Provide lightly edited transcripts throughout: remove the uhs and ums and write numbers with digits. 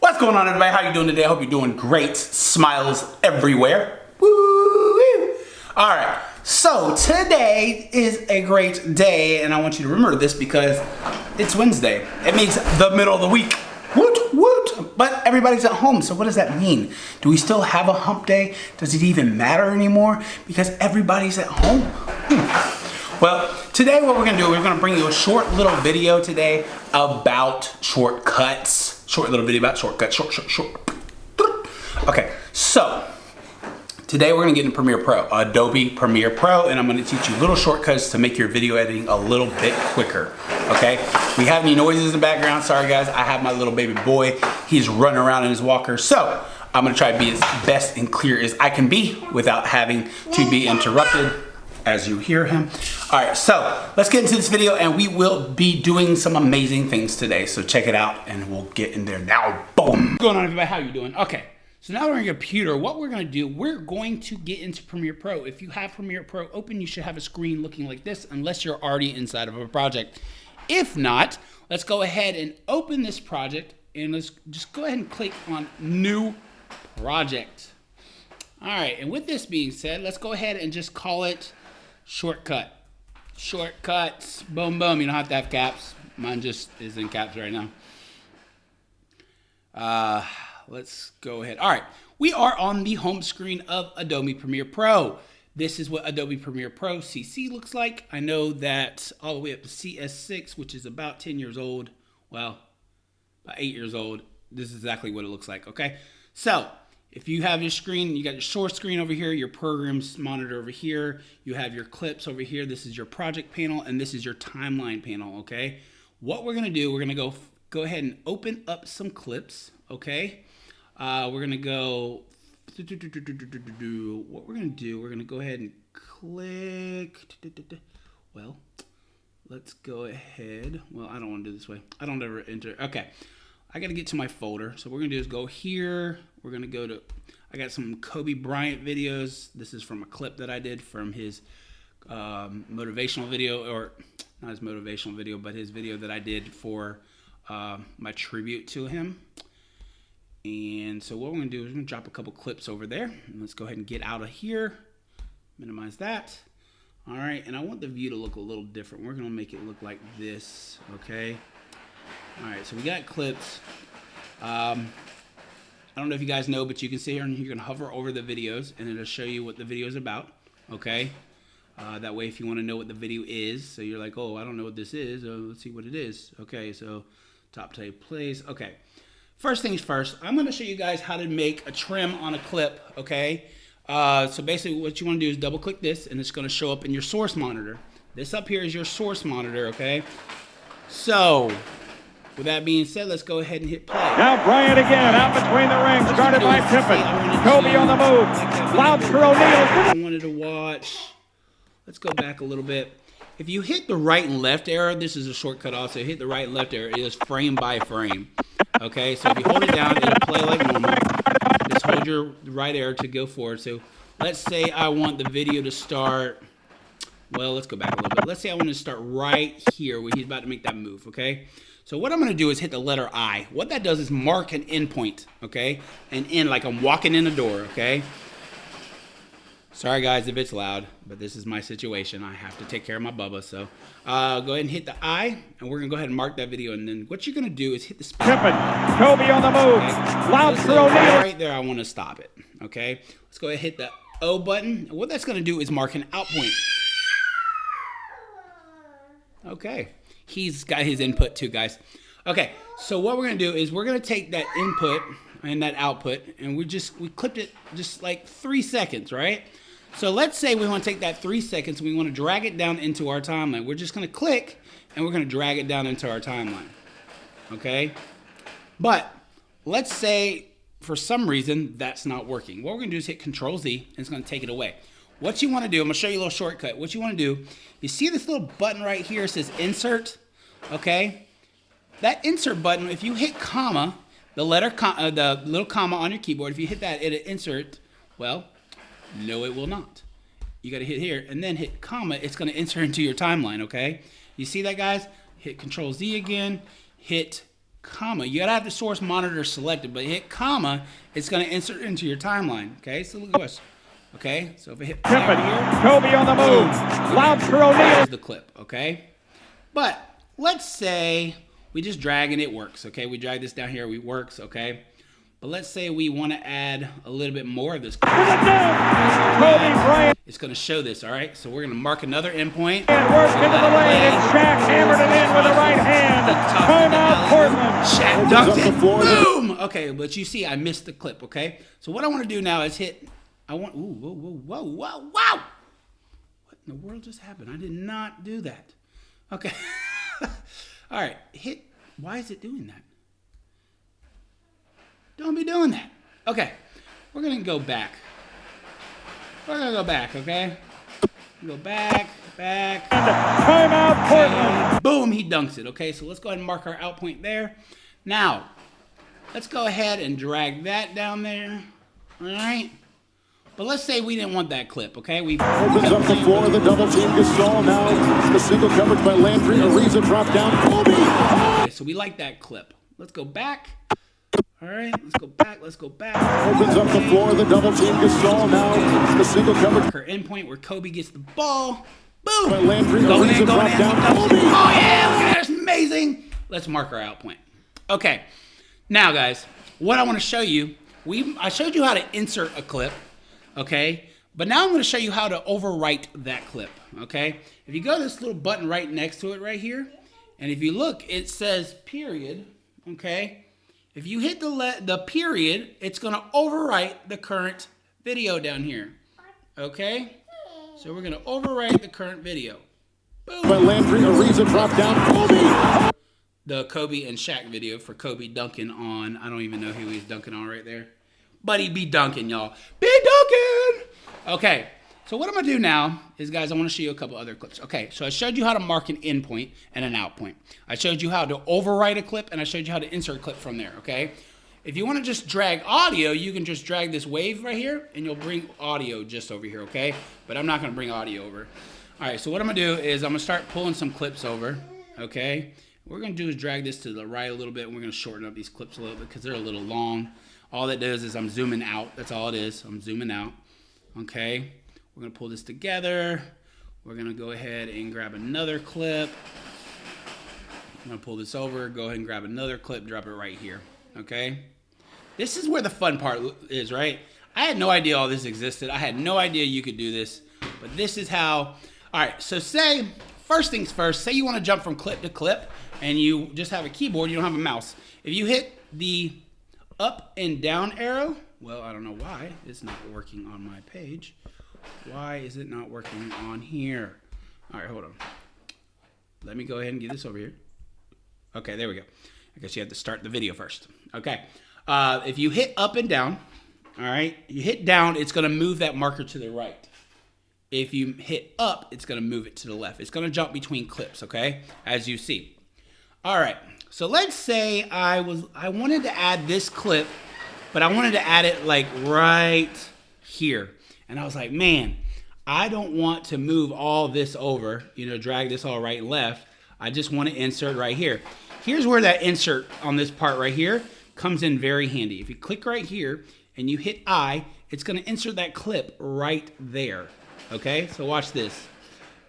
What's going on, everybody? How you doing today? I hope you're doing great. Smiles everywhere. Woo! All right, so today is a great day, and I want you to remember this because it's Wednesday. It means the middle of the week. Woot, woot. But everybody's at home, so what does that mean? Do we still have a hump day? Does it even matter anymore? Because everybody's at home. Well, today what we're gonna do, we're gonna bring you a short little video today about shortcuts. Short little video about shortcuts, short. Okay, so today we're gonna get in Premiere Pro, Adobe Premiere Pro, and I'm gonna teach you little shortcuts to make your video editing a little bit quicker, okay? We have any noises in the background, sorry guys, I have my little baby boy. He's running around in his walker, so I'm gonna try to be as best and clear as I can be without having to be interrupted as you hear him. All right, so let's get into this video and we will be doing some amazing things today. So check it out and we'll get in there now. Boom. What's going on, everybody? How you doing? Okay, so now we're on your computer. What we're gonna do, we're going to get into Premiere Pro. If you have Premiere Pro open, you should have a screen looking like this unless you're already inside of a project. If not, let's go ahead and open this project and let's just go ahead and click on New Project. All right, and with this being said, let's go ahead and just call it Shortcut. Shortcuts. Boom, boom. You don't have to have caps. Mine just is in caps right now. Let's go ahead. All right. We are on the home screen of Adobe Premiere Pro. This is what Adobe Premiere Pro CC looks like. I know that all the way up to CS6, which is about 10 years old. Well, about 8 years old. This is exactly what it looks like, okay? So, if you have your screen, you got your source screen over here, your programs monitor over here, you have your clips over here, this is your project panel, and this is your timeline panel, okay? What we're gonna do, we're gonna go ahead and open up some clips, okay? We're gonna go, what we're gonna do, we're gonna go ahead and click, well, let's go ahead, well, I don't wanna do it this way. I don't ever enter, okay. I gotta get to my folder. So what we're gonna do is go here. We're gonna go to, I got some Kobe Bryant videos. This is from a clip that I did from his motivational video, or not his motivational video, but his video that I did for my tribute to him. And so what we're gonna do is we're gonna drop a couple clips over there. And let's go ahead and get out of here. Minimize that. All right, and I want the view to look a little different. We're gonna make it look like this, okay? All right, so we got clips. I don't know if you guys know, but you can sit here and you can hover over the videos and it'll show you what the video is about, okay? That way if you want to know what the video is, so you're like, oh, I don't know what this is, let's see what it is. Okay, so top tape plays. Okay, first things first, I'm going to show you guys how to make a trim on a clip, okay? So basically what you want to do is double click this and it's going to show up in your source monitor. This up here is your source monitor, okay? So with that being said, let's go ahead and hit play. Now Bryant again, out between the rings, guarded by Pippen. Kobe on the move. Louds for O'Neal. I wanted to watch. Let's go back a little bit. If you hit the right and left arrow, this is a shortcut also. Hit the right and left arrow. It is frame by frame. Okay, so if you hold it down, it'll play like normal. Just hold your right arrow to go forward. So let's say I want the video to start. Well, let's go back a little bit. Let's say I want to start right here where he's about to make that move, okay? So what I'm going to do is hit the letter I. What that does is mark an endpoint, okay? An end, like I'm walking in a door, okay? Sorry, guys, if it's loud, but this is my situation. I have to take care of my Bubba, so go ahead and hit the I, and we're going to go ahead and mark that video, and then what you're going to do is hit the space. Pippen, Kobe on the move. Okay? Louds for O'Neal. Right there, I want to stop it, okay? Let's go ahead and hit the O button. And what that's going to do is mark an out point. Okay. He's got his input too, guys. Okay, so what we're gonna do is we're gonna take that input and that output, and we clipped it just like 3 seconds, right? So let's say we want to take that 3 seconds and we want to drag it down into our timeline. We're just gonna click and we're gonna drag it down into our timeline. Okay? But let's say for some reason that's not working. What we're gonna do is hit Control-Z and it's gonna take it away. What you want to do, I'm going to show you a little shortcut. What you want to do, you see this little button right here, it says Insert, okay? That Insert button, if you hit comma, the little comma on your keyboard, if you hit that, it'll insert. Well, no, it will not. You got to hit here and then hit comma. It's going to insert into your timeline, okay? You see that, guys? Hit Control-Z again, hit comma. You gotta have the source monitor selected, but hit comma, it's gonna insert into your timeline. Okay, so look at this. Okay, so if I hit Pippen, here, Kobe on the move. Loud for O'Neal. there's the clip, okay? But let's say we just drag and it works, okay? We drag this down here, it works, okay? But let's say we want to add a little bit more of this clip. Kobe Bryant. It's going to show this, all right? So we're going to mark another endpoint. And works into the lane, and Shaq hammered it in with the right hand. Timeout, Portland. Shaq dunked it. Boom! Okay, but you see, I missed the clip, okay? So what I want to do now is hit, ooh, whoa, whoa, whoa, whoa, whoa! What in the world just happened? I did not do that. Okay. All right, hit, why is it doing that? Don't be doing that. Okay, we're gonna go back. We're gonna go back, okay? Go back. Timeout, Portland. Boom, he dunks it, okay? So let's go ahead and mark our out point there. Now, let's go ahead and drag that down there, all right? But let's say we didn't want that clip, okay? We opens up the floor, the double team Gasol now. The single coverage by Landry, Ariza drop down, Kobe. Okay, so we like that clip. Let's go back. All right, let's go back. Opens up the floor, the double team Gasol now. The single coverage. Her endpoint where Kobe gets the ball. Boom. By Landry, Going Ariza in. drop down, Oh Kobe. yeah, look at that, that's amazing. Let's mark our out point. Okay, now guys, what I want to show you, I showed you how to insert a clip, okay? But now I'm going to show you how to overwrite that clip, okay? If you go to this little button right next to it right here, and if you look, it says period, okay? If you hit the period, it's going to overwrite the current video down here, okay? So we're going to overwrite the current video. Boom. By Landry, Ariza drop down, Kobe. The Kobe and Shaq video for Kobe dunking on, I don't even know who he's dunking on right there. But he be dunking, y'all. Be dunking! Okay, so what I'm going to do now is, guys, I want to show you a couple other clips. Okay, so I showed you how to mark an in point and an out point. I showed you how to overwrite a clip, and I showed you how to insert a clip from there, okay? If you want to just drag audio, you can just drag this wave right here, and you'll bring audio just over here, okay? But I'm not going to bring audio over. All right, so what I'm going to do is I'm going to start pulling some clips over, okay? What we're going to do is drag this to the right a little bit, and we're going to shorten up these clips a little bit because they're a little long. All that does is I'm zooming out. That's all it is. I'm zooming out, okay? We're going to pull this together. We're going to go ahead and grab another clip. I'm going to pull this over, go ahead and grab another clip, drop it right here, okay? This is where the fun part is, right? I had no idea all this existed. I had no idea you could do this, but this is how. All right, so say, first things first, say you want to jump from clip to clip, and you just have a keyboard, you don't have a mouse. If you hit the up and down arrow, well, I don't know why it's not working on my page. Why is it not working on here? All right, hold on. Let me go ahead and get this over here. Okay, there we go. I guess you have to start the video first. Okay, if you hit up and down, all right, you hit down, it's going to move that marker to the right. If you hit up, it's going to move it to the left. It's going to jump between clips, okay, as you see. All right, so let's say I wanted to add this clip, but I wanted to add it like right here. And I was like, man, I don't want to move all this over, drag this all right and left. I just want to insert right here. Here's where that insert on this part right here comes in very handy. If you click right here and you hit I, it's going to insert that clip right there. Okay, so watch this.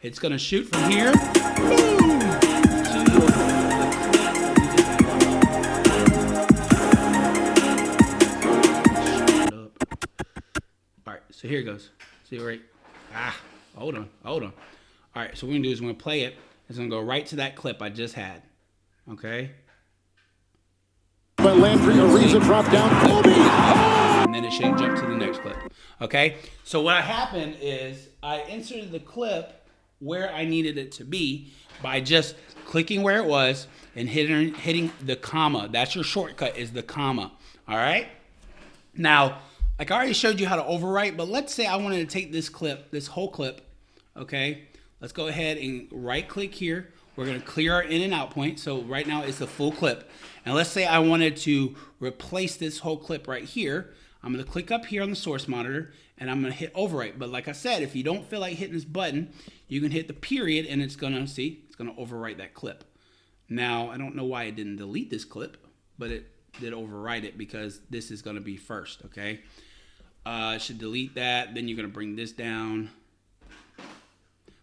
It's going to shoot from here. Boom, all right, so here it goes. See right? Hold on. All right, so what we're going to do is we're going to play it. It's going to go right to that clip I just had. Okay? By Landry, Ariza drop down, Kobe. And then it should jump to the next clip. Okay? So what happened is I inserted the clip where I needed it to be by just clicking where it was and hitting the comma. That's your shortcut, is the comma. All right? Now, like I already showed you how to overwrite, but let's say I wanted to take this clip, this whole clip, okay? Let's go ahead and right click here. We're gonna clear our in and out point. So right now it's the full clip. And let's say I wanted to replace this whole clip right here. I'm gonna click up here on the source monitor and I'm gonna hit overwrite. But like I said, if you don't feel like hitting this button, you can hit the period and it's gonna overwrite that clip. Now, I don't know why it didn't delete this clip, but it did overwrite it because this is gonna be first, okay? It should delete that, then you're gonna bring this down.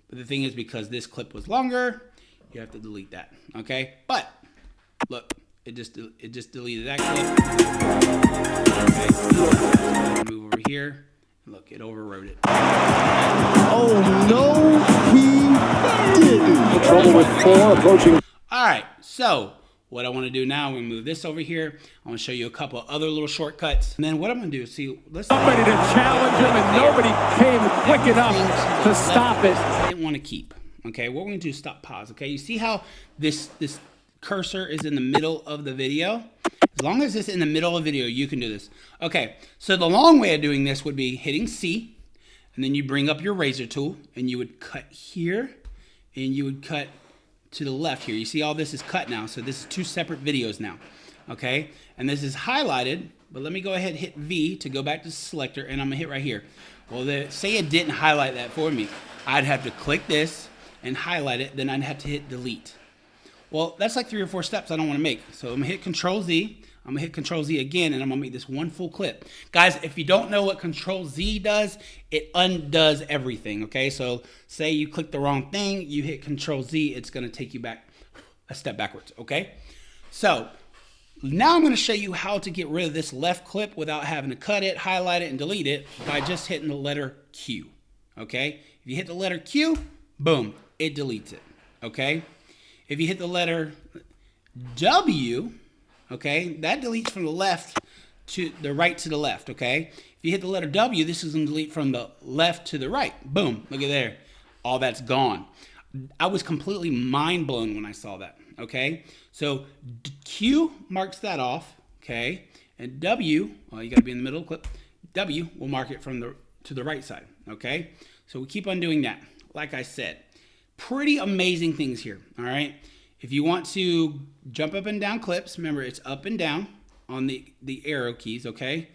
But the thing is, because this clip was longer, you have to delete that, okay? But look, it just deleted that clip. Okay. Move over here. Look, it overwrote it. Oh no, he didn't. Trouble with 4 approaching. All right, so what I want to do now, I'm gonna move this over here. I want to show you a couple other little shortcuts, and then what I'm gonna do is see. Let's somebody to challenge him, and nobody came quick enough to stop it. I didn't want to keep. Okay, what we're gonna do is stop, pause. Okay, you see how this cursor is in the middle of the video? As long as it's in the middle of the video, you can do this. Okay, so the long way of doing this would be hitting C, and then you bring up your razor tool, and you would cut here, and you would cut to the left here. You see all this is cut now, so this is 2 separate videos now, okay? And this is highlighted, but let me go ahead and hit V to go back to selector, and I'm gonna hit right here. Well, say it didn't highlight that for me. I'd have to click this and highlight it, then I'd have to hit delete. Well, that's like 3 or 4 steps I don't wanna make. So I'm gonna hit Control Z, I'm gonna hit Control Z again, and I'm gonna make this one full clip. Guys, if you don't know what Control Z does, it undoes everything, okay? So say you click the wrong thing, you hit Control Z, it's gonna take you back a step backwards, okay? So now I'm gonna show you how to get rid of this left clip without having to cut it, highlight it, and delete it by just hitting the letter Q, okay? If you hit the letter Q, boom, it deletes it, okay? If you hit the letter W, okay, that deletes from the left to the right to the left, okay? If you hit the letter W, this is gonna delete from the left to the right. Boom, look at there. All that's gone. I was completely mind blown when I saw that, okay? So Q marks that off, okay? And W, well, you gotta be in the middle of the clip. W will mark it from to the right side, okay? So we keep on doing that. Like I said, pretty amazing things here, all right? If you want to jump up and down clips, remember it's up and down on the arrow keys, okay?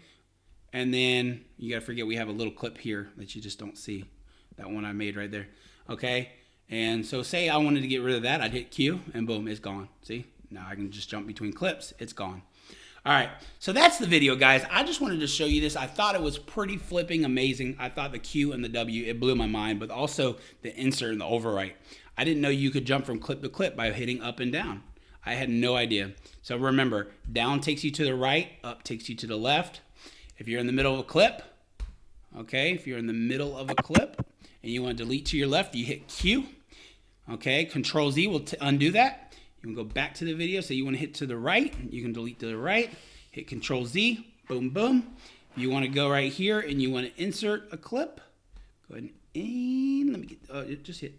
And then you gotta forget we have a little clip here that you just don't see. That one I made right there, okay? And so say I wanted to get rid of that, I'd hit Q and boom, it's gone. See? Now I can just jump between clips, it's gone. All right, so that's the video, guys. I just wanted to show you this. I thought it was pretty flipping amazing. I thought the Q and the W, it blew my mind, but also the insert and the overwrite. I didn't know you could jump from clip to clip by hitting up and down. I had no idea. So remember, down takes you to the right, up takes you to the left. If you're in the middle of a clip, okay, if you're in the middle of a clip and you want to delete to your left, you hit Q, okay, Control Z will undo that. You can go back to the video, so you want to hit to the right, you can delete to the right, hit Control Z, boom, boom. If you want to go right here and you want to insert a clip, go ahead and let me get, just hit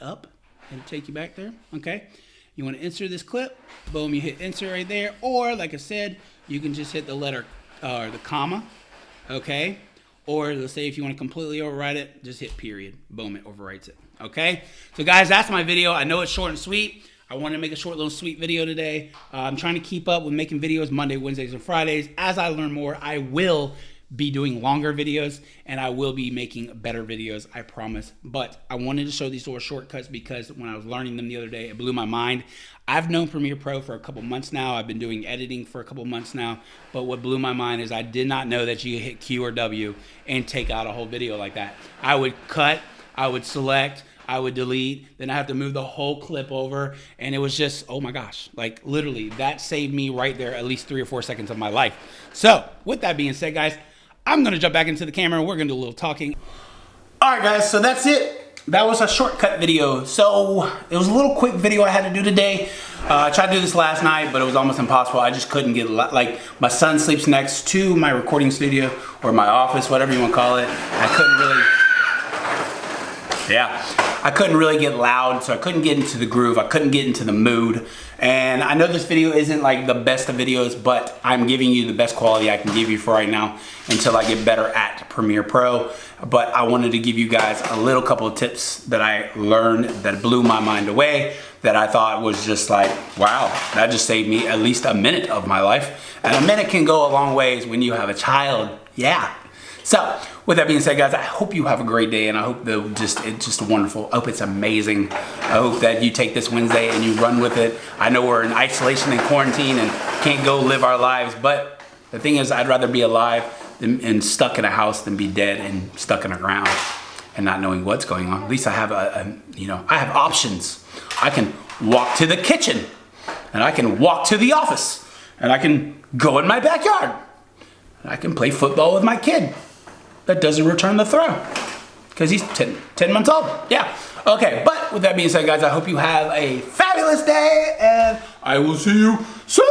up and take you back there, okay? You want to insert this clip, boom, you hit insert right there, or like I said, you can just hit the letter, or the comma, okay? Or let's say if you want to completely overwrite it, just hit period, boom, it overwrites it, okay? So guys, that's my video. I know it's short and sweet. I wanted to make a short little sweet video today. I'm trying to keep up with making videos Monday, Wednesdays, and Fridays. As I learn more, I will be doing longer videos and I will be making better videos, I promise. But I wanted to show these little shortcuts because when I was learning them the other day, it blew my mind. I've known Premiere Pro for a couple months now. I've been doing editing for a couple months now. But what blew my mind is I did not know that you could hit Q or W and take out a whole video like that. I would cut, I would select, I would delete, then I have to move the whole clip over, and it was just, oh my gosh, like literally, that saved me right there at least 3 or 4 seconds of my life. So, with that being said, guys, I'm gonna jump back into the camera and we're gonna do a little talking. All right, guys, so that's it. That was a shortcut video. So, it was a little quick video I had to do today. I tried to do this last night, but it was almost impossible. I just couldn't get, like, my son sleeps next to my recording studio, or my office, whatever you wanna call it. I couldn't really get loud, so I couldn't get into the groove. I couldn't get into the mood. And I know this video isn't like the best of videos, but I'm giving you the best quality I can give you for right now until I get better at Premiere Pro. But I wanted to give you guys a little couple of tips that I learned that blew my mind away, that I thought was just like, wow, that just saved me at least a minute of my life. And a minute can go a long ways when you have a child. Yeah. So, with that being said, guys, I hope you have a great day, and I hope that it's just wonderful. I hope it's amazing. I hope that you take this Wednesday and you run with it. I know we're in isolation and quarantine and can't go live our lives, but the thing is, I'd rather be alive and stuck in a house than be dead and stuck in the ground and not knowing what's going on. At least I have I have options. I can walk to the kitchen, and I can walk to the office, and I can go in my backyard, and I can play football with my kid that doesn't return the throw because he's 10 months old. Yeah. Okay. But with that being said, guys, I hope you have a fabulous day, and I will see you soon.